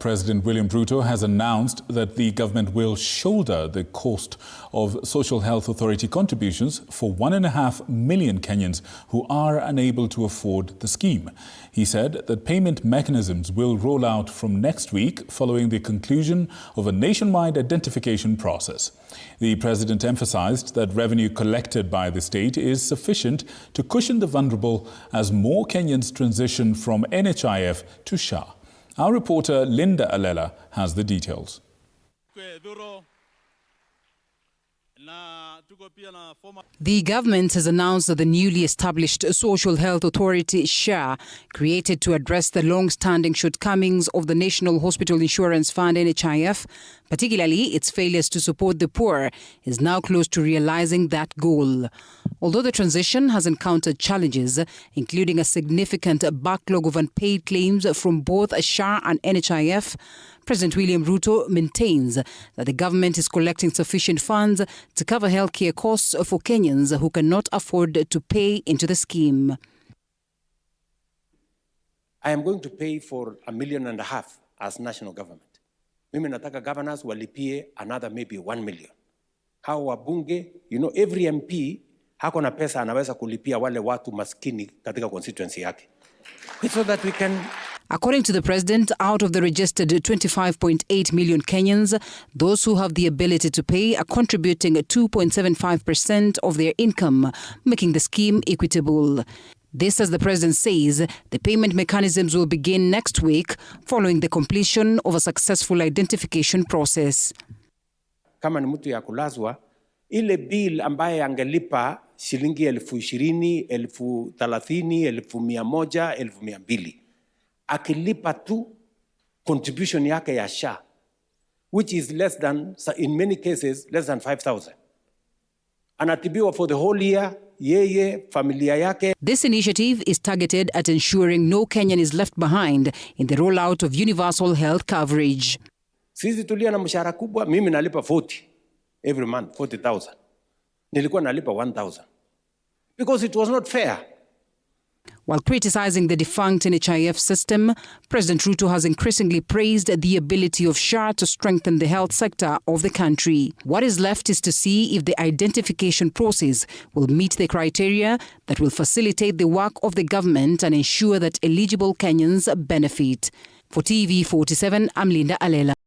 President William Ruto has announced that the government will shoulder the cost of Social Health Authority contributions for 1.5 million Kenyans who are unable to afford the scheme. He said that payment mechanisms will roll out from next week following the conclusion of a nationwide identification process. The president emphasized that revenue collected by the state is sufficient to cushion the vulnerable as more Kenyans transition from NHIF to SHA. Our reporter Linda Alela has the details. The government has announced that the newly established Social Health Authority, SHA, created to address the long-standing shortcomings of the National Hospital Insurance Fund, NHIF, particularly its failures to support the poor, is now close to realizing that goal. Although the transition has encountered challenges, including a significant backlog of unpaid claims from both SHA and NHIF, President William Ruto maintains that the government is collecting sufficient funds to cover healthcare costs for Kenyans who cannot afford to pay into the scheme. I am going to pay for 1.5 million as national government. Mimi nataka governors walipie another maybe 1 million. Hao wabunge, every MP hako na pesa anaweza kulipia wale watu maskini katika constituency yake. So that we can... According to the president, out of the registered 25.8 million Kenyans, those who have the ability to pay are contributing 2.75% of their income, making the scheme equitable. This, as the president says, the payment mechanisms will begin next week following the completion of a successful identification process. Kama ni mtu ya kulazwa, ile bill ambaye angelipa shilingi 20,000, 30,000, 100,000, 200,000. Akilipa tu contribution yake ya SHA, which is less than, in many cases, less than 5,000. Anatibiwa for the whole year, yeye, familia yake. This initiative is targeted at ensuring no Kenyan is left behind in the rollout of universal health coverage. Sisi tulia na mshahara kubwa, mimi nalipa 40 every month, 40,000. Nilikuwa nalipa 1,000. Because it was not fair. While criticizing the defunct NHIF system, President Ruto has increasingly praised the ability of SHA to strengthen the health sector of the country. What is left is to see if the identification process will meet the criteria that will facilitate the work of the government and ensure that eligible Kenyans benefit. For TV 47, I'm Linda Alela.